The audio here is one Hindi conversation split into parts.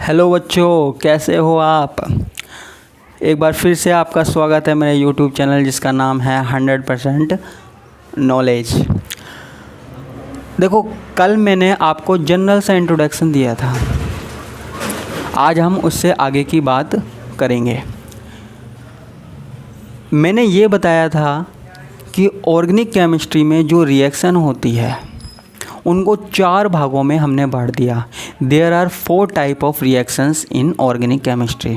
हेलो बच्चों, कैसे हो आप। एक बार फिर से आपका स्वागत है मेरे यूट्यूब चैनल जिसका नाम है 100% नॉलेज। देखो, कल मैंने आपको जनरल सा इंट्रोडक्शन दिया था, आज हम उससे आगे की बात करेंगे। मैंने ये बताया था कि ऑर्गेनिक केमिस्ट्री में जो रिएक्शन होती है उनको 4 भागों में हमने बांट दिया। There are 4 type of reactions in organic chemistry.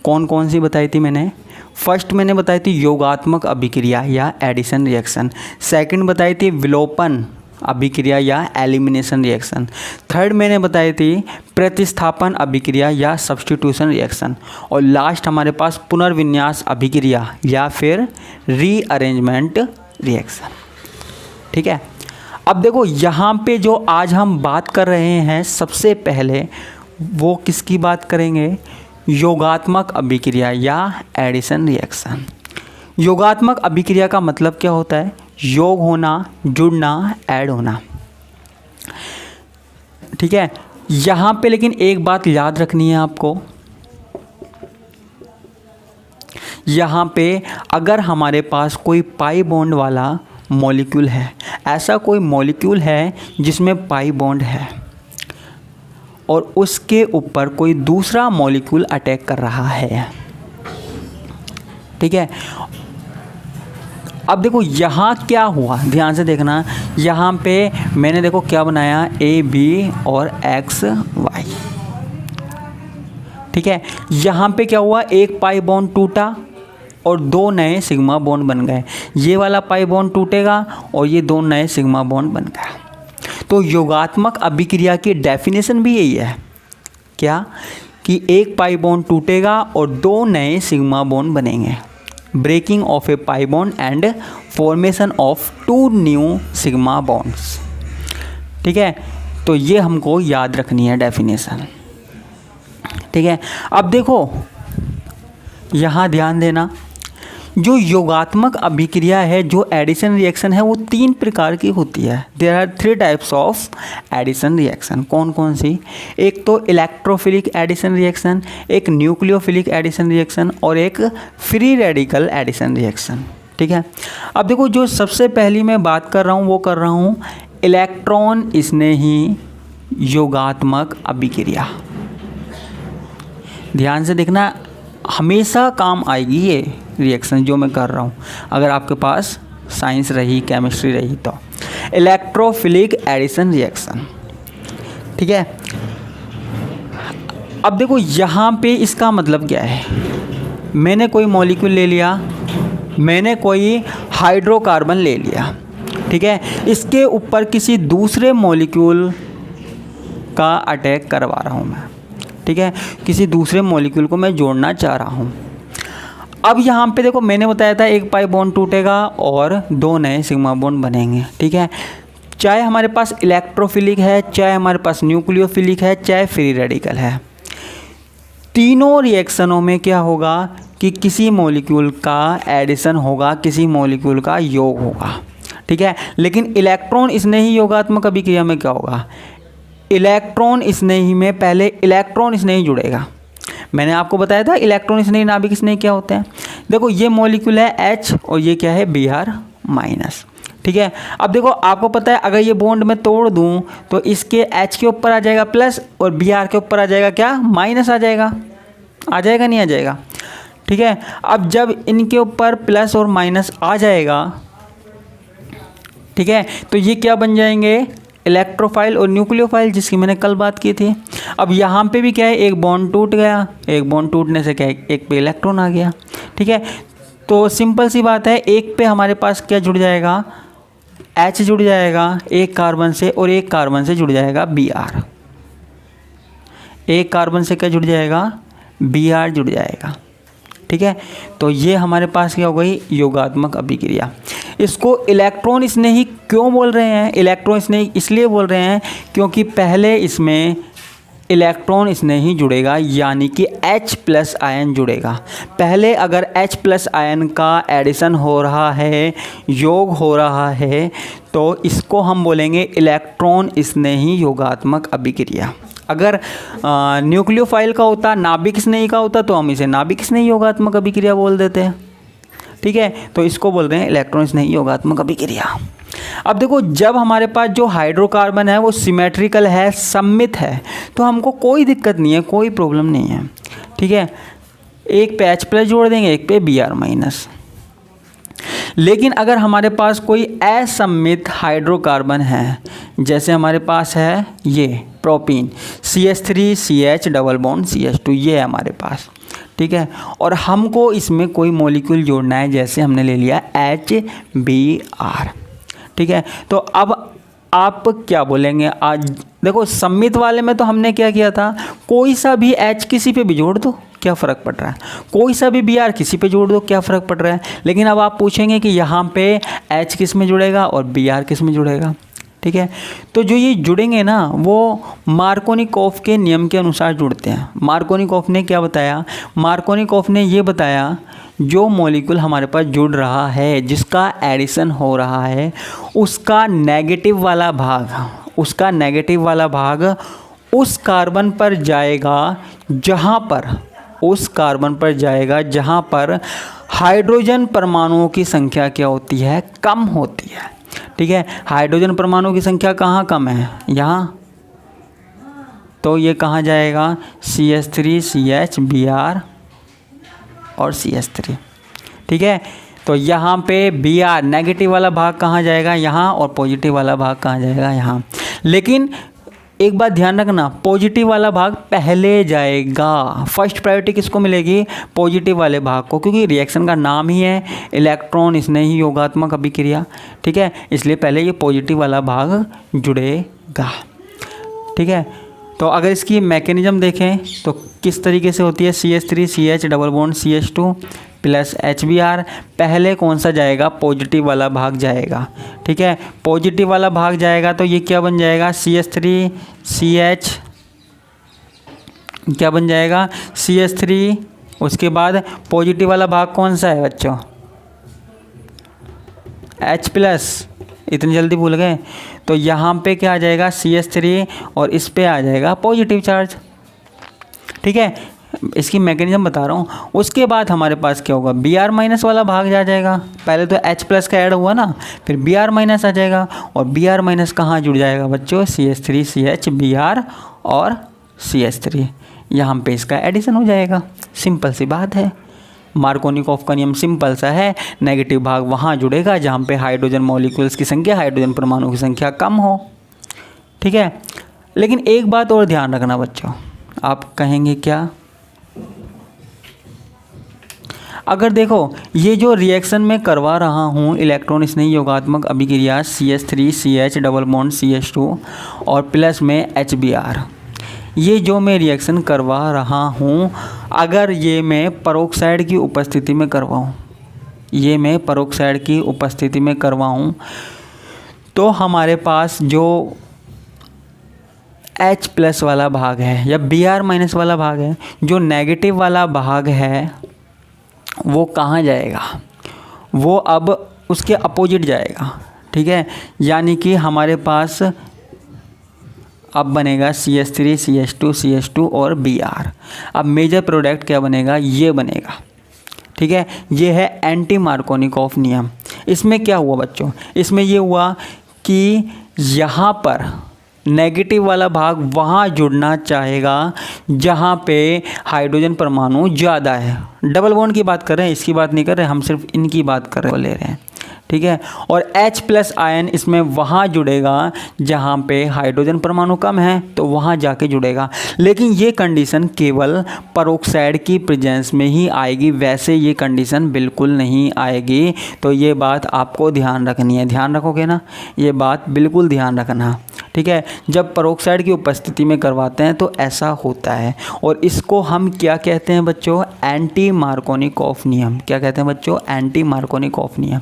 कौन कौन सी बताई थी मैंने? फर्स्ट मैंने बताई थी योगात्मक अभिक्रिया या एडिशन रिएक्शन। सेकंड बताई थी विलोपन अभिक्रिया या एलिमिनेशन रिएक्शन। थर्ड मैंने बताई थी प्रतिस्थापन अभिक्रिया या सब्स्टिट्यूशन रिएक्शन। और लास्ट हमारे पास पुनर्विन्यास अभिक्रिया या फिर रीअरेंजमेंट रिएक्शन। ठीक है, अब देखो यहाँ पे जो आज हम बात कर रहे हैं, सबसे पहले वो किसकी बात करेंगे? योगात्मक अभिक्रिया या एडिशन रिएक्शन। योगात्मक अभिक्रिया का मतलब क्या होता है? योग होना, जुड़ना, ऐड होना। ठीक है, यहाँ पे लेकिन एक बात याद रखनी है आपको। यहाँ पे अगर हमारे पास कोई पाई बॉन्ड वाला मॉलिक्यूल है, ऐसा कोई मॉलिक्यूल है जिसमें पाई बॉन्ड है और उसके ऊपर कोई दूसरा मॉलिक्यूल अटैक कर रहा है, ठीक है। अब देखो यहाँ क्या हुआ, ध्यान से देखना। यहाँ पे मैंने देखो क्या बनाया, ए बी और एक्स वाई। ठीक है, यहाँ पे क्या हुआ, एक पाई बॉन्ड टूटा और 2 नए सिग्मा बॉन्ड बन गए। ये वाला पाई बॉन्ड टूटेगा और ये 2 नए सिग्मा बॉन्ड बन गए। तो योगात्मक अभिक्रिया की डेफिनेशन भी यही है, क्या कि एक पाई बॉन्ड टूटेगा और 2 नए सिग्मा बॉन्ड बनेंगे। Breaking of a pi bond and formation of 2 new sigma bonds. ठीक है, तो ये हमको याद रखनी है डेफिनेशन। ठीक है, अब देखो यहाँ ध्यान देना, जो योगात्मक अभिक्रिया है, जो एडिशन रिएक्शन है, वो 3 प्रकार की होती है। There are 3 types of addition reaction. कौन कौन सी? एक तो इलेक्ट्रोफिलिक एडिशन रिएक्शन, एक न्यूक्लियोफिलिक एडिशन रिएक्शन और एक फ्री रेडिकल एडिशन रिएक्शन। ठीक है, अब देखो जो सबसे पहली मैं बात कर रहा हूँ वो कर रहा हूँ इलेक्ट्रॉन स्नेही योगात्मक अभिक्रिया। ध्यान से देखना, हमेशा काम आएगी ये रिएक्शन जो मैं कर रहा हूँ, अगर आपके पास साइंस रही, केमिस्ट्री रही तो। Electrophilic addition reaction. ठीक है, अब देखो यहाँ पे इसका मतलब क्या है। मैंने कोई मॉलिक्यूल ले लिया, मैंने कोई हाइड्रोकार्बन ले लिया, ठीक है, इसके ऊपर किसी दूसरे मॉलिक्यूल का अटैक करवा रहा हूँ मैं। ठीक है, किसी दूसरे मॉलिक्यूल को मैं जोड़ना चाह रहा हूँ। अब यहाँ पे देखो मैंने बताया था एक पाई बॉन्ड टूटेगा और 2 नए सिग्मा बॉन्ड बनेंगे। ठीक है, चाहे हमारे पास इलेक्ट्रोफिलिक है, चाहे हमारे पास न्यूक्लियोफिलिक है, चाहे फ्री रेडिकल है, तीनों रिएक्शनों में क्या होगा कि किसी मॉलिक्यूल का एडिशन होगा, किसी मॉलिक्यूल का योग होगा। ठीक है, लेकिन इलेक्ट्रॉन स्नेही योगात्मक अभिक्रिया में क्या होगा? इलेक्ट्रॉन स्नेही में पहले इलेक्ट्रॉन स्नेही जुड़ेगा। मैंने आपको बताया था इलेक्ट्रॉन स्नेही नाभिक स्नेही क्या होते हैं। देखो ये मॉलिक्यूल है H और ये क्या है, Br-। ठीक है, अब देखो आपको पता है अगर ये बॉन्ड मैं तोड़ दूं तो इसके H के ऊपर आ जाएगा प्लस और Br के ऊपर आ जाएगा क्या, माइनस आ जाएगा। आ जाएगा नहीं आ जाएगा? ठीक है, अब जब इनके ऊपर प्लस और माइनस आ जाएगा, ठीक है, तो ये क्या बन जाएंगे, इलेक्ट्रोफाइल और न्यूक्लियोफाइल, जिसकी मैंने कल बात की थी। अब यहाँ पे भी क्या है, एक बॉन्ड टूट गया, एक बॉन्ड टूटने से क्या है, एक पे इलेक्ट्रॉन आ गया। ठीक है, तो सिंपल सी बात है, एक पे हमारे पास क्या जुड़ जाएगा, H जुड़ जाएगा एक कार्बन से और एक कार्बन से जुड़ जाएगा Br। एक कार्बन से क्या जुड़ जाएगा, Br जुड़ जाएगा। ठीक है, तो ये हमारे पास क्या हो गई, योगात्मक अभिक्रिया। इसको इलेक्ट्रॉन स्नेही क्यों बोल रहे हैं? इलेक्ट्रॉन स्नेही इसलिए बोल रहे हैं क्योंकि पहले इसमें इलेक्ट्रॉन स्नेही जुड़ेगा, यानी कि H+ आयन जुड़ेगा। पहले अगर H+ आयन का एडिशन हो रहा है, योग हो रहा है, तो इसको हम बोलेंगे इलेक्ट्रॉन स्नेही योगात्मक अभिक्रिया। अगर न्यूक्लियोफाइल का होता, नाभिक स्नेही का होता, तो हम इसे नाभिक स्नेही योगात्मक अभिक्रिया बोल देते हैं। ठीक है, तो इसको बोल रहे हैं इलेक्ट्रॉन स्नेही योगात्मक अभिक्रिया। अब देखो, जब हमारे पास जो हाइड्रोकार्बन है वो सिमेट्रिकल है, सममित है, तो हमको कोई दिक्कत नहीं है, कोई प्रॉब्लम नहीं है। ठीक है, एक पे H+ जोड़ देंगे, एक पे Br-। लेकिन अगर हमारे पास कोई असममित हाइड्रोकार्बन है, जैसे हमारे पास है ये propene CH3CH double bond CH2, ये है हमारे पास। ठीक है, और हमको इसमें कोई मॉलिक्यूल जोड़ना है, जैसे हमने ले लिया HBr। ठीक है, तो अब आप क्या बोलेंगे? आज देखो, सम्मित वाले में तो हमने क्या किया था, कोई सा भी H किसी पे भी जोड़ दो, क्या फ़र्क पड़ रहा है, कोई सा भी Br किसी पे जोड़ दो, क्या फ़र्क पड़ रहा है। लेकिन अब आप पूछेंगे कि यहाँ पे H किस में जुड़ेगा और Br किस में जुड़ेगा। ठीक है, तो जो ये जुड़ेंगे ना, वो मार्कोनिकॉफ के नियम के अनुसार जुड़ते हैं। मार्कोनिकॉफ ने क्या बताया? मार्कोनिकॉफ ने ये बताया, जो मॉलिक्यूल हमारे पास जुड़ रहा है, जिसका एडिशन हो रहा है, उसका नेगेटिव वाला भाग उस कार्बन पर जाएगा जहाँ पर हाइड्रोजन परमाणुओं की संख्या क्या होती है? कम होती है। ठीक है, हाइड्रोजन परमाणुओं की संख्या कहाँ कम है? यहाँ। तो ये कहाँ जाएगा? CH3 CH Br और CH3। ठीक है, तो यहाँ पे Br नेगेटिव वाला भाग कहाँ जाएगा? यहाँ। और पॉजिटिव वाला भाग कहाँ जाएगा? यहाँ। लेकिन एक बात ध्यान रखना, पॉजिटिव वाला भाग पहले जाएगा। फर्स्ट प्रायोरिटी किसको मिलेगी? पॉजिटिव वाले भाग को, क्योंकि रिएक्शन का नाम ही है इलेक्ट्रॉन स्नेही योगात्मक अभिक्रिया। ठीक है, इसलिए पहले ये पॉजिटिव वाला भाग जुड़ेगा। ठीक है, तो अगर इसकी मैकेनिज्म देखें तो किस तरीके से होती है? CH3 CH double bond CH2 plus HBr। पहले कौन सा जाएगा? पॉजिटिव वाला भाग जाएगा। ठीक है, पॉजिटिव वाला भाग जाएगा तो ये क्या बन जाएगा? CH3 CH क्या बन जाएगा? CH3। उसके बाद पॉजिटिव वाला भाग कौन सा है बच्चों? H+। इतनी जल्दी भूल गए? तो यहाँ पे क्या आ जाएगा? CH3 और इस पे आ जाएगा पॉजिटिव चार्ज। ठीक है, इसकी मैकेनिज्म बता रहा हूँ। उसके बाद हमारे पास क्या होगा? Br- वाला भाग जा जाएगा। पहले तो H+ का ऐड हुआ ना, फिर Br- आ जाएगा, और Br- कहाँ जुड़ जाएगा बच्चों? CH3 CH Br और CH3। यहाँ पे इसका एडिशन हो जाएगा। सिंपल सी बात है। मार्कोनिकॉफ का नियम सिंपल सा है, नेगेटिव भाग वहाँ जुड़ेगा जहाँ पे हाइड्रोजन मॉलिक्यूल्स की संख्या, हाइड्रोजन परमाणु की संख्या कम हो। ठीक है, लेकिन एक बात और ध्यान रखना बच्चों। आप कहेंगे क्या? अगर देखो, ये जो रिएक्शन में करवा रहा हूँ इलेक्ट्रॉन स्नेही योगात्मक अभिक्रिया CH3 CH double bond CH2 और प्लस में HBr, ये जो मैं रिएक्शन करवा रहा हूँ, अगर ये मैं पेरोक्साइड की उपस्थिति में करवाऊँ, तो हमारे पास जो H+ वाला भाग है या Br- वाला भाग है, जो नेगेटिव वाला भाग है, वो कहाँ जाएगा? वो अब उसके अपोजिट जाएगा। ठीक है, यानी कि हमारे पास अब बनेगा CH3 CH2 CH2 और Br। अब मेजर प्रोडक्ट क्या बनेगा? ये बनेगा। ठीक है, ये है एंटी मार्कोनिकॉफ नियम। इसमें क्या हुआ बच्चों? इसमें ये हुआ कि यहाँ पर नेगेटिव वाला भाग वहाँ जुड़ना चाहेगा जहाँ पे हाइड्रोजन परमाणु ज़्यादा है। डबल बॉन्ड की बात कर रहे हैं, इसकी बात नहीं कर रहे, हम सिर्फ इनकी बात कर रहे ले रहे हैं। ठीक है, और H+ आयन इसमें वहाँ जुड़ेगा जहाँ पे हाइड्रोजन परमाणु कम है, तो वहाँ जाके जुड़ेगा। लेकिन ये कंडीशन केवल पेरोक्साइड की प्रेजेंस में ही आएगी, वैसे ये कंडीशन बिल्कुल नहीं आएगी। तो ये बात आपको ध्यान रखनी है। ध्यान रखोगे ना? ये बात बिल्कुल ध्यान रखना। ठीक है, जब पेरोक्साइड की उपस्थिति में करवाते हैं तो ऐसा होता है, और इसको हम क्या कहते हैं बच्चों? एंटी मार्कोनिकॉफ नियम। क्या कहते हैं बच्चों? एंटी मार्कोनिकॉफ नियम।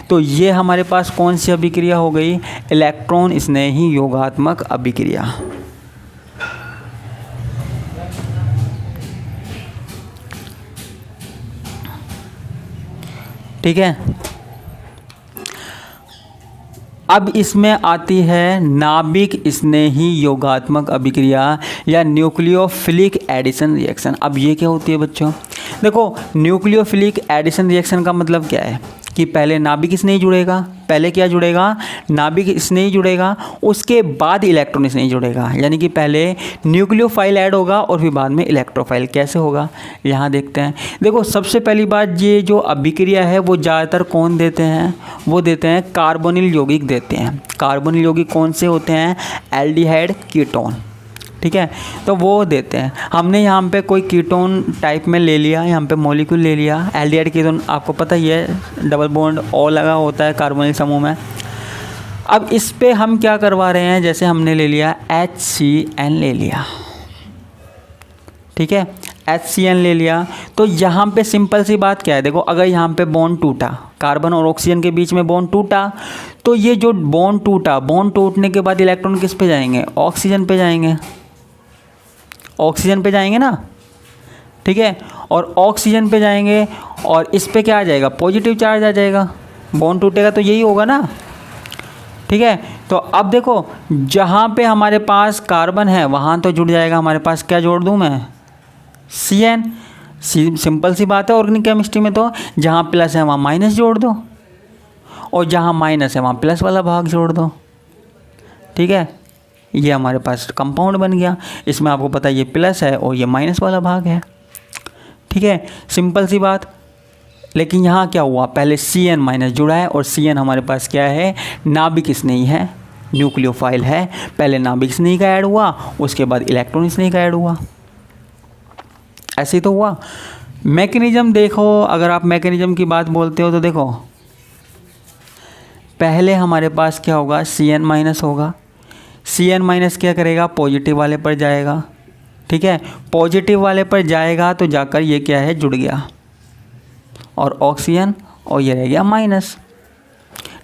तो ये हमारे पास कौन सी अभिक्रिया हो गई? इलेक्ट्रॉन स्नेही योगात्मक अभिक्रिया। ठीक है, अब इसमें आती है नाभिक स्नेही योगात्मक अभिक्रिया या न्यूक्लियोफिलिक एडिशन रिएक्शन। अब ये क्या होती है बच्चों? देखो, न्यूक्लियोफिलिक एडिशन रिएक्शन का मतलब क्या है कि पहले नाभिक स्नेही जुड़ेगा, पहले क्या जुड़ेगा? नाभिक स्नेही जुड़ेगा, उसके बाद इलेक्ट्रॉन स्नेही जुड़ेगा। यानी कि पहले न्यूक्लियोफाइल ऐड होगा और फिर बाद में इलेक्ट्रोफाइल। कैसे होगा यहाँ देखते हैं। देखो, सबसे पहली बात, ये जो अभिक्रिया है वो ज़्यादातर कौन देते हैं? वो देते हैं कार्बोनिल यौगिक देते हैं। कार्बोनिल यौगिक कौन से होते हैं? एल्डिहाइड कीटोन, ठीक है, तो वो देते हैं। हमने यहाँ पे कोई कीटोन टाइप में ले लिया, यहाँ पे मॉलिक्यूल ले लिया। एल्डिहाइड कीटोन आपको पता ही है, डबल बॉन्ड ओ लगा होता है कार्बोनिल समूह में। अब इस पे हम क्या करवा रहे हैं? जैसे हमने ले लिया HCN ले लिया, ठीक है, HCN ले लिया, तो यहाँ पे सिंपल सी बात क्या है? देखो, अगर यहाँ पे बॉन्ड टूटा, कार्बन और ऑक्सीजन के बीच में बॉन्ड टूटा, तो ये जो बॉन्ड टूटा, बॉन्ड टूटने के बाद इलेक्ट्रॉन किस पे जाएंगे? ऑक्सीजन पे जाएंगे, ऑक्सीजन पे जाएंगे ना, ठीक है, और ऑक्सीजन पे जाएंगे और इस पे क्या आ जाएगा? पॉजिटिव चार्ज आ जाएगा। बॉन्ड टूटेगा तो यही होगा ना, ठीक है। तो अब देखो, जहाँ पे हमारे पास कार्बन है वहाँ तो जुड़ जाएगा हमारे पास, क्या जोड़ दूँ मैं? CN। सिंपल सी बात है ऑर्गेनिक केमिस्ट्री में, तो जहाँ प्लस है वहाँ माइनस जोड़ दो और जहाँ माइनस है वहाँ प्लस वाला भाग जोड़ दो, ठीक है। ये हमारे पास कंपाउंड बन गया। इसमें आपको पता है ये प्लस है और ये माइनस वाला भाग है, ठीक है, सिंपल सी बात। लेकिन यहाँ क्या हुआ? पहले CN माइनस जुड़ा है और CN हमारे पास क्या है? नाभिक स्नेही है, न्यूक्लियोफाइल है। पहले नाभिक स्नेही का ऐड हुआ, उसके बाद इलेक्ट्रॉन स्नेही का ऐड हुआ। ऐसे ही तो हुआ। मैकेनिज्म देखो, अगर आप मैकेनिज्म की बात बोलते हो तो देखो, पहले हमारे पास क्या होगा? CN माइनस होगा। CN माइनस क्या करेगा? पॉजिटिव वाले पर जाएगा, ठीक है, पॉजिटिव वाले पर जाएगा तो जाकर ये क्या है? जुड़ गया और ऑक्सीजन, और ये रह गया माइनस,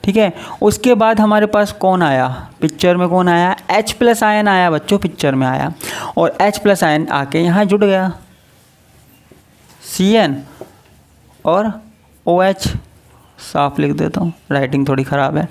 ठीक है। उसके बाद हमारे पास कौन आया पिक्चर में? कौन आया? H+ आयन आया बच्चों, पिक्चर में आया, और H+ आयन आके यहाँ जुड़ गया, CN और OH। साफ लिख देता हूँ, राइटिंग थोड़ी ख़राब है।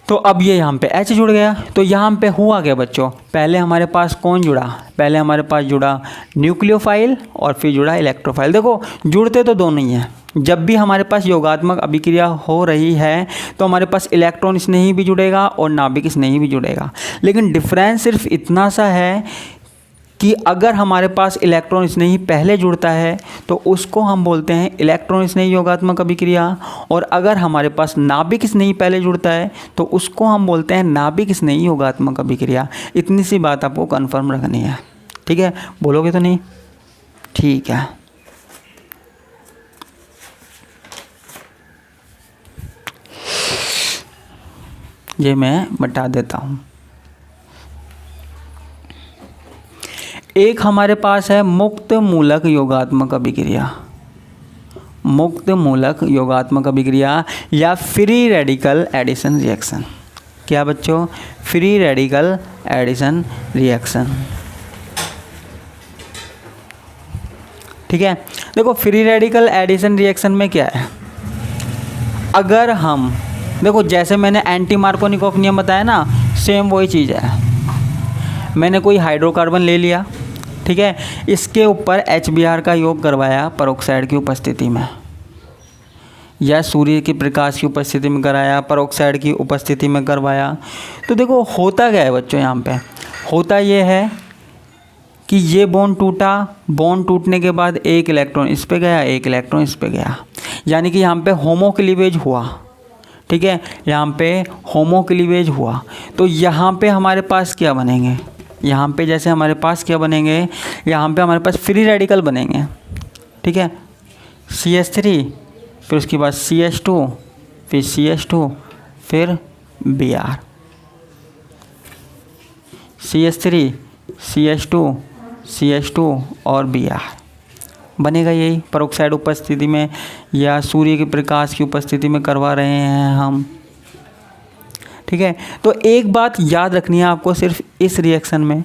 तो अब ये यहाँ पे H जुड़ गया। तो यहाँ पे हुआ क्या बच्चों? पहले हमारे पास कौन जुड़ा? पहले हमारे पास जुड़ा न्यूक्लियोफाइल और फिर जुड़ा इलेक्ट्रोफाइल। देखो, जुड़ते तो दोनों ही हैं। जब भी हमारे पास योगात्मक अभिक्रिया हो रही है तो हमारे पास इलेक्ट्रॉन स्नेही भी जुड़ेगा और नाभिक स्नेही भी जुड़ेगा। लेकिन डिफरेंस सिर्फ इतना सा है कि अगर हमारे पास इलेक्ट्रॉन स्नेही पहले जुड़ता है तो उसको हम बोलते हैं इलेक्ट्रॉन स्नेही योगात्मक अभिक्रिया, और अगर हमारे पास नाभिक स्नेही पहले जुड़ता है तो उसको हम बोलते हैं नाभिक स्नेही योगात्मक अभिक्रिया। इतनी सी बात आपको कंफर्म रखनी है, ठीक है। बोलोगे तो नहीं? ठीक है। ये मैं बता देता हूँ। एक हमारे पास है मुक्त मूलक योगात्मक अभिक्रिया, मुक्त मूलक योगात्मक अभिक्रिया या फ्री रेडिकल एडिशन रिएक्शन। क्या बच्चों? फ्री रेडिकल एडिशन रिएक्शन, ठीक है। देखो, फ्री रेडिकल एडिशन रिएक्शन में क्या है? अगर हम देखो, जैसे मैंने एंटी मार्कोनिकॉफ नियम बताया ना, सेम वही चीज़ है। मैंने कोई हाइड्रोकार्बन ले लिया, ठीक है, इसके ऊपर HBr का योग करवाया पेरोक्साइड की उपस्थिति में, या सूर्य के प्रकाश की उपस्थिति में कराया, पेरोक्साइड की उपस्थिति में करवाया। तो देखो होता क्या है बच्चों, यहाँ पे होता ये है कि ये बॉन्ड टूटा, बॉन्ड टूटने के बाद एक इलेक्ट्रॉन इस पे गया, एक इलेक्ट्रॉन इस पे गया, यानी कि यहाँ पे होमो क्लीवेज हुआ, ठीक है, यहाँ पे होमो क्लीवेज हुआ। तो यहाँ पे हमारे पास क्या बनेंगे? यहाँ पे जैसे हमारे पास क्या बनेंगे? यहाँ पे हमारे पास फ्री रेडिकल बनेंगे, ठीक है, CH3, फिर उसके बाद CH2, फिर CH2, फिर Br, CH3, CH2, CH2 और Br बनेगा। यही पेरोक्साइड उपस्थिति में या सूर्य के प्रकाश की उपस्थिति में करवा रहे हैं हम, ठीक है। तो एक बात याद रखनी है आपको सिर्फ इस रिएक्शन में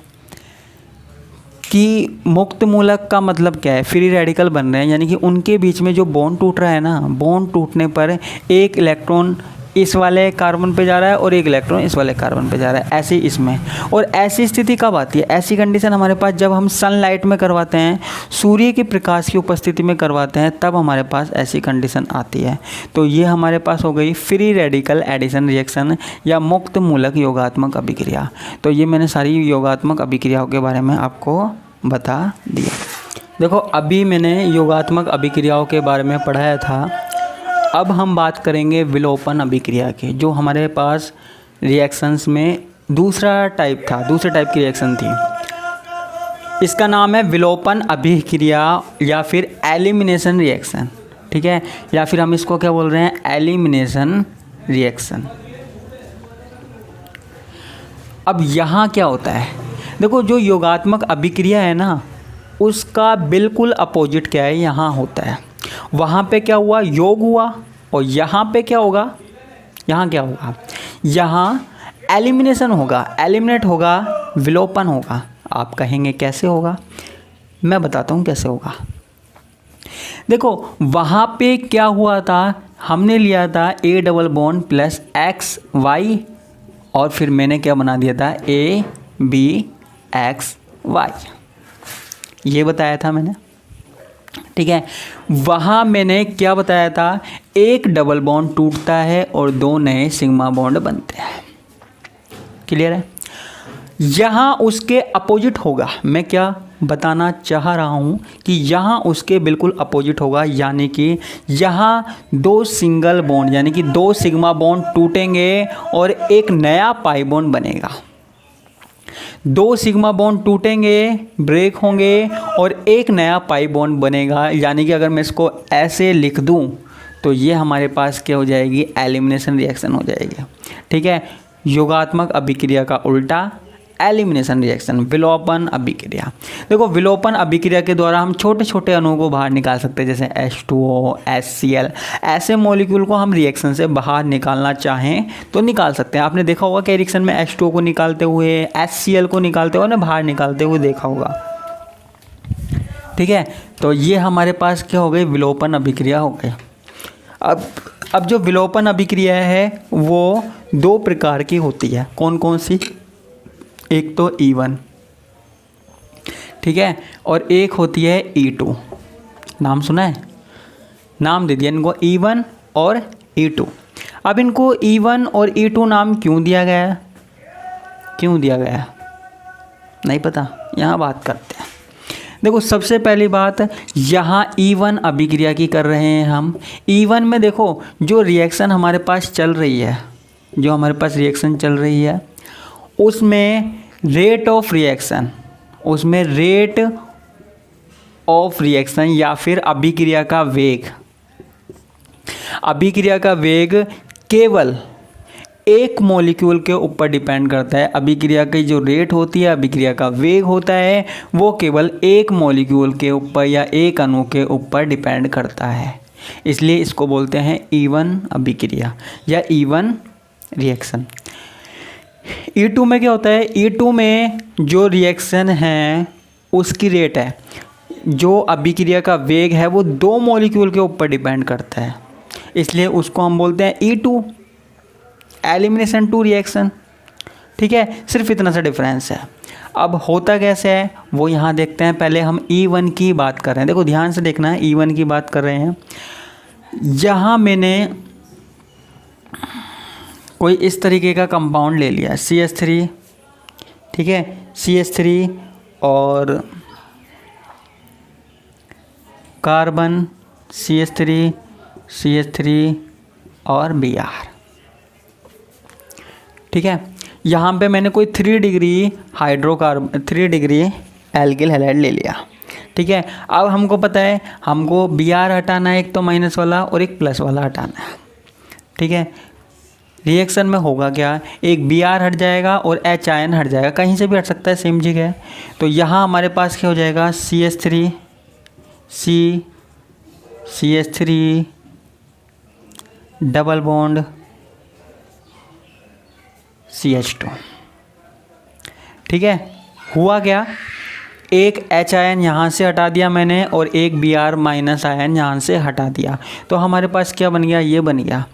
कि मुक्त मूलक का मतलब क्या है? फ्री रेडिकल बन रहे हैं, यानी कि उनके बीच में जो बॉन्ड टूट रहा है ना, बॉन्ड टूटने पर एक इलेक्ट्रॉन इस वाले कार्बन पे जा रहा है और एक इलेक्ट्रॉन इस वाले कार्बन पे जा रहा है, ऐसे इसमें। और ऐसी स्थिति कब आती है, ऐसी कंडीशन हमारे पास जब हम सनलाइट में करवाते हैं, सूर्य के प्रकाश की उपस्थिति में करवाते हैं, तब हमारे पास ऐसी कंडीशन आती है। तो ये हमारे पास हो गई फ्री रेडिकल एडिशन रिएक्शन या मुक्त मूलक योगात्मक अभिक्रिया। तो ये मैंने सारी योगात्मक अभिक्रियाओं के बारे में आपको बता दिया। देखो अभी मैंने योगात्मक अभिक्रियाओं के बारे में पढ़ाया था। अब हम बात करेंगे विलोपन अभिक्रिया की, जो हमारे पास रिएक्शंस में दूसरा टाइप था, दूसरे टाइप की रिएक्शन थी। इसका नाम है विलोपन अभिक्रिया या फिर एलिमिनेशन रिएक्शन, ठीक है, या फिर हम इसको क्या बोल रहे हैं, एलिमिनेशन रिएक्शन। अब यहाँ क्या होता है, देखो जो योगात्मक अभिक्रिया है ना, उसका बिल्कुल अपोजिट क्या है, यहाँ होता है। वहाँ पे क्या हुआ, योग हुआ, और यहाँ पे क्या होगा, यहाँ क्या होगा, यहाँ एलिमिनेशन होगा, एलिमिनेट होगा, विलोपन होगा। आप कहेंगे कैसे होगा, मैं बताता हूँ कैसे होगा। देखो वहाँ पे क्या हुआ था, हमने लिया था A double bond plus XY और फिर मैंने क्या बना दिया था, ABXY, ये बताया था मैंने, ठीक है। वहाँ मैंने क्या बताया था, एक डबल बॉन्ड टूटता है और दो नए सिग्मा बॉन्ड बनते हैं। क्लियर है। यहाँ उसके अपोजिट होगा, मैं क्या बताना चाह रहा हूँ कि यहाँ उसके बिल्कुल अपोजिट होगा, यानी कि यहाँ दो सिंगल बॉन्ड यानी कि दो सिग्मा बॉन्ड टूटेंगे और एक नया पाई बॉन्ड बनेगा। दो सिग्मा बॉन्ड टूटेंगे, ब्रेक होंगे और एक नया पाई बॉन्ड बनेगा। यानी कि अगर मैं इसको ऐसे लिख दूं तो ये हमारे पास क्या हो जाएगी, एलिमिनेशन रिएक्शन हो जाएगी, ठीक है। योगात्मक अभिक्रिया का उल्टा एलिमिनेशन रिएक्शन, विलोपन अभिक्रिया। देखो विलोपन अभिक्रिया के द्वारा हम छोटे छोटे अणुओं को बाहर निकाल सकते हैं, जैसे H2O, HCl, ऐसे मॉलिक्यूल को हम रिएक्शन से बाहर निकालना चाहें तो निकाल सकते हैं। आपने देखा होगा कि रिएक्शन में H2O को निकालते हुए, HCl को निकालते हुए, बाहर निकालते हुए देखा होगा, ठीक है। तो ये हमारे पास क्या हो गई, विलोपन अभिक्रिया हो गई। अब जो विलोपन अभिक्रिया है वो दो प्रकार की होती है, कौन कौन सी, एक तो E1, ठीक है, और एक होती है E2। नाम सुना है, नाम दे दिया इनको E1 और E2। अब इनको E1 और E2 नाम क्यों दिया गया, क्यों दिया गया नहीं पता, यहाँ बात करते हैं। देखो सबसे पहली बात, यहाँ E1 अभिक्रिया की कर रहे हैं हम। E1 में देखो जो रिएक्शन हमारे पास चल रही है, जो हमारे पास रिएक्शन चल रही है उसमें रेट ऑफ रिएक्शन, उसमें रेट ऑफ रिएक्शन या फिर अभिक्रिया का वेग, अभिक्रिया का वेग केवल एक मॉलिक्यूल के ऊपर डिपेंड करता है। अभिक्रिया की जो रेट होती है, अभिक्रिया का वेग होता है, वो केवल एक मॉलिक्यूल के ऊपर या एक अणु के ऊपर डिपेंड करता है। इसलिए इसको बोलते हैं E1 अभिक्रिया या E1 रिएक्शन। E2 में क्या होता है, E2 में जो रिएक्शन है उसकी रेट है, जो अभिक्रिया का वेग है वो दो मॉलिक्यूल के ऊपर डिपेंड करता है, इसलिए उसको हम बोलते हैं E2 एलिमिनेशन 2 रिएक्शन, ठीक है। सिर्फ इतना सा डिफरेंस है। अब होता कैसे है वो यहाँ देखते हैं। पहले हम E1 की बात कर रहे हैं, देखो ध्यान से देखना है, E1 की बात कर रहे हैं। यहाँ मैंने कोई इस तरीके का कंपाउंड ले लिया CH3, ठीक है, CH3 और कार्बन, CH3, CH3 और Br, ठीक है। यहाँ पे मैंने कोई 3 degree hydrocarbon, 3 degree alkyl halide ले लिया, ठीक है। अब हमको पता है हमको Br हटाना है, एक तो माइनस वाला और एक प्लस वाला हटाना है, ठीक है। रिएक्शन में होगा क्या, एक Br हट जाएगा और H आयन हट जाएगा, कहीं से भी हट सकता है, सेम जगह। तो यहाँ हमारे पास क्या हो जाएगा, CH3 CH3 double bond CH2, ठीक है। हुआ क्या, एक H आयन यहाँ से हटा दिया मैंने और एक Br माइनस आयन यहाँ से हटा दिया, तो हमारे पास क्या बन गया, ये बन गया।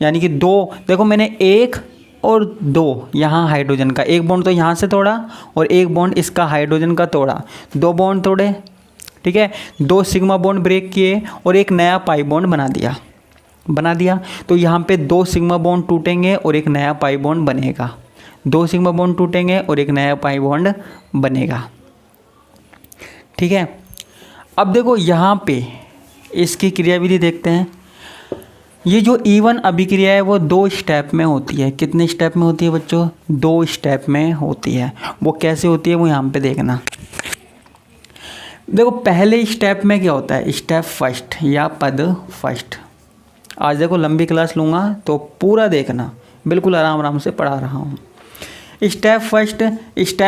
यानी कि दो, देखो मैंने एक और दो यहाँ हाइड्रोजन का, एक बॉन्ड तो यहाँ से तोड़ा और एक बॉन्ड इसका हाइड्रोजन का तोड़ा, दो बॉन्ड तोड़े, ठीक है। दो सिग्मा बॉन्ड ब्रेक किए और एक नया पाई बॉन्ड बना दिया। तो यहाँ पे दो सिग्मा बॉन्ड टूटेंगे और एक नया पाई बॉन्ड बनेगा, दो सिग्मा बॉन्ड टूटेंगे और एक नया पाई बॉन्ड बनेगा, ठीक है। अब देखो यहाँ पे इसकी क्रियाविधि देखते हैं। ये जो E1 अभिक्रिया है वो 2 स्टेप में होती है। कितने स्टेप में होती है बच्चों, 2 स्टेप में होती है। वो कैसे होती है वो यहाँ पे देखना। देखो पहले स्टेप में क्या होता है, स्टेप फर्स्ट या पद फर्स्ट। आज देखो लंबी क्लास लूँगा तो पूरा देखना, बिल्कुल आराम आराम से पढ़ा रहा हूँ। स्टेप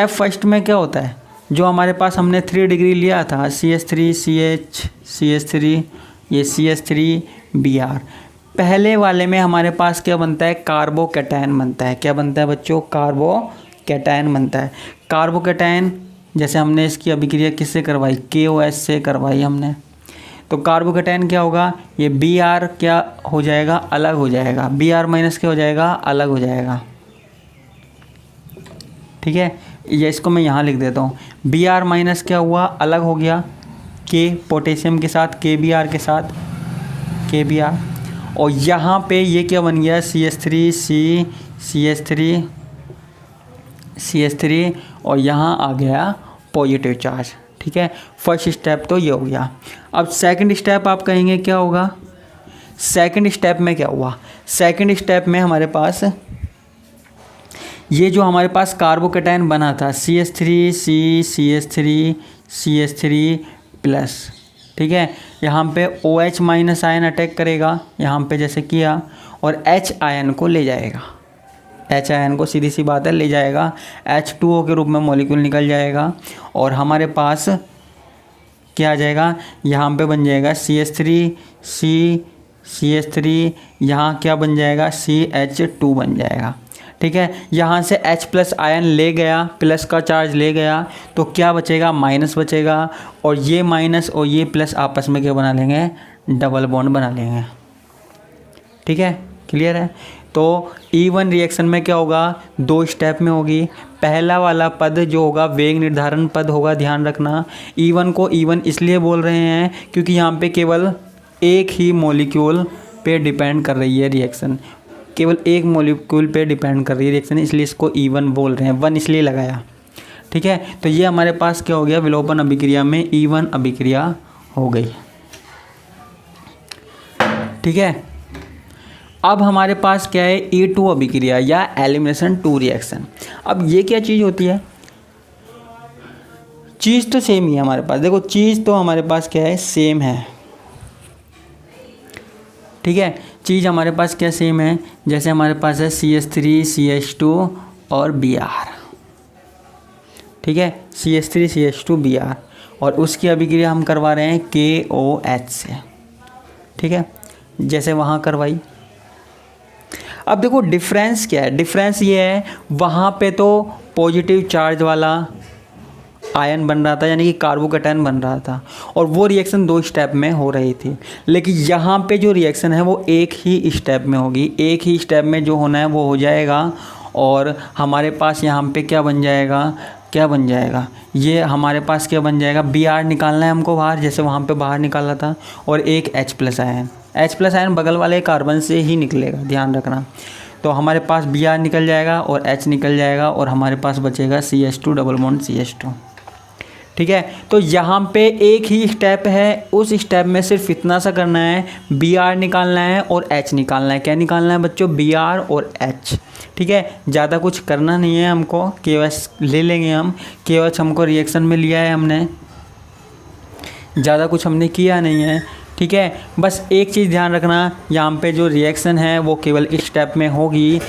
फर्स्ट में क्या होता है, जो हमारे पास हमने 3 डिग्री लिया था, CH3 CH CH3 ये CH3 Br। पहले वाले में हमारे पास क्या बनता है, कार्बोकैटायन बनता है। क्या बनता है बच्चों, कार्बोकैटायन बनता है। कार्बोकैटायन जैसे हमने इसकी अभिक्रिया किससे करवाई, KOH से करवाई हमने, तो कार्बोकैटायन क्या होगा, ये Br क्या हो जाएगा, अलग हो जाएगा। Br माइनस क्या हो जाएगा, अलग हो जाएगा, ठीक है। ये इसको मैं यहाँ लिख देता हूँ। Br माइनस क्या हुआ, अलग हो गया, K पोटेशियम के साथ, KBr के साथ KBr। और यहाँ पे ये क्या बन गया, CH3 और यहाँ आ गया पॉजिटिव चार्ज, ठीक है। फर्स्ट स्टेप तो ये हो गया। अब सेकंड स्टेप आप कहेंगे क्या होगा, सेकंड स्टेप में क्या हुआ, सेकंड स्टेप में हमारे पास ये जो हमारे पास कार्बोकैटायन बना था CH3 प्लस, ठीक है। यहाँ पे OH माइनस आयन अटैक करेगा यहाँ पे जैसे किया, और H आयन को ले जाएगा, H आयन को सीधी सी बात है ले जाएगा, H2O के रूप में मॉलिक्यूल निकल जाएगा और हमारे पास क्या आ जाएगा, यहाँ पे बन जाएगा CH3 यहाँ क्या बन जाएगा, CH2 बन जाएगा, ठीक है। यहाँ से H प्लस आयन ले गया, प्लस का चार्ज ले गया, तो क्या बचेगा, माइनस बचेगा, और ये माइनस और ये प्लस आपस में क्या बना लेंगे, डबल बॉन्ड बना लेंगे, ठीक है। क्लियर है। तो E1 रिएक्शन में क्या होगा, 2 स्टेप में होगी। पहला वाला पद जो होगा वेग निर्धारण पद होगा, ध्यान रखना। E1 को E1 इसलिए बोल रहे हैं क्योंकि यहाँ पे केवल एक ही मॉलिक्यूल पे डिपेंड कर रही है रिएक्शन, केवल एक मॉलिक्यूल पे डिपेंड कर रही है रिएक्शन, इसलिए इसको E1 बोल रहे हैं, 1 इसलिए लगाया, ठीक है। तो ये हमारे पास क्या हो गया, विलोपन अभिक्रिया में E1 अभिक्रिया हो गई, ठीक है। अब हमारे पास क्या है, E2 अभिक्रिया या एलिमिनेशन 2 रिएक्शन। अब ये क्या चीज़ होती है, चीज़ तो सेम ही है हमारे पास, देखो चीज़ तो हमारे पास क्या है, सेम है, ठीक है। चीज़ हमारे पास क्या सेम है, जैसे हमारे पास है CH3 CH2 और Br, ठीक है, CH3 CH2 Br, और उसकी अभिक्रिया हम करवा रहे हैं KOH से, ठीक है, जैसे वहाँ करवाई। अब देखो डिफरेंस क्या है, डिफरेंस ये है, वहाँ पे तो पॉजिटिव चार्ज वाला आयन बन रहा था, यानी कि कार्बोकैटायन बन रहा था, और वो रिएक्शन 2 स्टेप में हो रही थी। लेकिन यहाँ पे जो रिएक्शन है वो एक ही स्टेप में होगी, एक ही स्टेप में जो होना है वो हो जाएगा, और हमारे पास यहाँ पे क्या बन जाएगा, ये हमारे पास क्या बन जाएगा, Br निकालना है हमको बाहर, जैसे वहाँ पे बाहर निकाला था, और एक H प्लस आयन बगल वाले कार्बन से ही निकलेगा, ध्यान रखना। तो हमारे पास Br निकल जाएगा और H निकल जाएगा, और हमारे पास बचेगा CH2 डबल बॉन्ड CH2, ठीक है। तो यहाँ पे एक ही स्टेप है, उस स्टेप में सिर्फ इतना सा करना है, Br निकालना है और H निकालना है। क्या निकालना है बच्चों, Br और H, ठीक है। ज़्यादा कुछ करना नहीं है हमको, KOH ले लेंगे हम, KOH हमको रिएक्शन में लिया है हमने, ज़्यादा कुछ हमने किया नहीं है, ठीक है। बस एक चीज़ ध्यान रखना, यहाँ पे जो रिएक्शन है वो केवल इस स्टेप में होगी।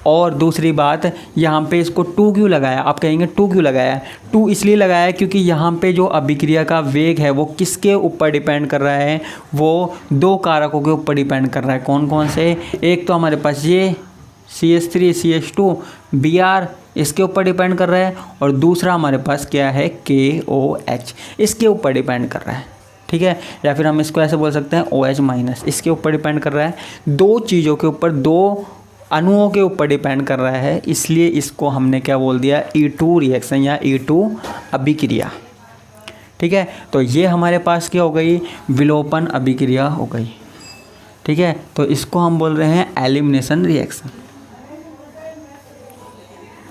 और दूसरी बात, यहाँ पे इसको 2 क्यों लगाया, आप कहेंगे 2 क्यों लगाया, 2 इसलिए लगाया क्योंकि यहाँ पे जो अभिक्रिया का वेग है वो किसके ऊपर डिपेंड कर रहा है, वो 2 कारकों के ऊपर डिपेंड कर रहा है। कौन कौन से, एक तो हमारे पास ये CH3 CH2 Br इसके ऊपर डिपेंड कर रहा है, और दूसरा हमारे पास क्या है KOH, इसके ऊपर डिपेंड कर रहा है। ठीक है, या फिर हम इसको ऐसे बोल सकते हैं OH माइनस, इसके ऊपर डिपेंड कर रहा है। दो चीज़ों के ऊपर, दो अणुओं के ऊपर डिपेंड कर रहा है, इसलिए इसको हमने क्या बोल दिया, E2 रिएक्शन या E2 अभिक्रिया। ठीक है, तो ये हमारे पास क्या हो गई, विलोपन अभिक्रिया हो गई। ठीक है, तो इसको हम बोल रहे हैं एलिमिनेशन रिएक्शन।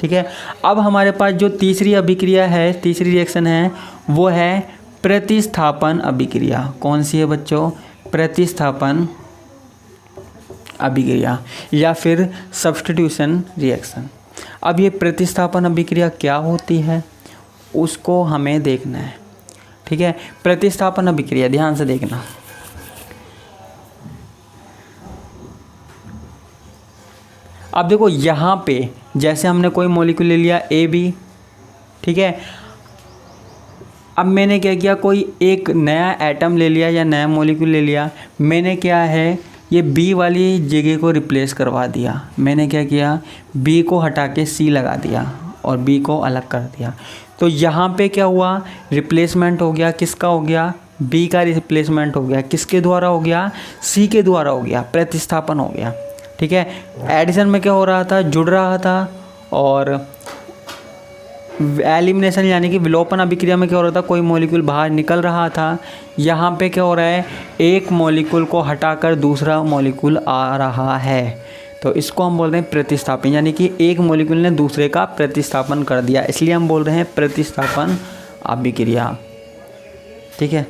ठीक है, अब हमारे पास जो तीसरी अभिक्रिया है, तीसरी रिएक्शन है, वो है प्रतिस्थापन अभिक्रिया। कौन सी है बच्चों, प्रतिस्थापन अभिक्रिया या फिर सब्स्टिट्यूशन रिएक्शन। अब ये प्रतिस्थापन अभिक्रिया क्या होती है उसको हमें देखना है। ठीक है, प्रतिस्थापन अभिक्रिया ध्यान से देखना। अब देखो यहाँ पे जैसे हमने कोई मॉलिक्यूल ले लिया AB, ठीक है, अब मैंने क्या किया, कोई एक नया एटम ले लिया या नया मॉलिक्यूल ले लिया, मैंने क्या है ये B वाली जगह को रिप्लेस करवा दिया। मैंने क्या किया, B को हटा के C लगा दिया और B को अलग कर दिया। तो यहाँ पे क्या हुआ, रिप्लेसमेंट हो गया, किसका हो गया, B का रिप्लेसमेंट हो गया, किसके द्वारा हो गया, C के द्वारा हो गया, प्रतिस्थापन हो गया। ठीक है, एडिशन में क्या हो रहा था, जुड़ रहा था, और एलिमिनेशन यानी कि विलोपन अभिक्रिया में क्या हो रहा था, कोई मॉलिक्यूल बाहर निकल रहा था। यहाँ पे क्या हो रहा है, एक मॉलिक्यूल को हटाकर दूसरा मॉलिक्यूल आ रहा है, तो इसको हम बोल रहे हैं प्रतिस्थापन, यानी कि एक मॉलिक्यूल ने दूसरे का प्रतिस्थापन कर दिया, इसलिए हम बोल रहे हैं प्रतिस्थापन अभिक्रिया। ठीक है।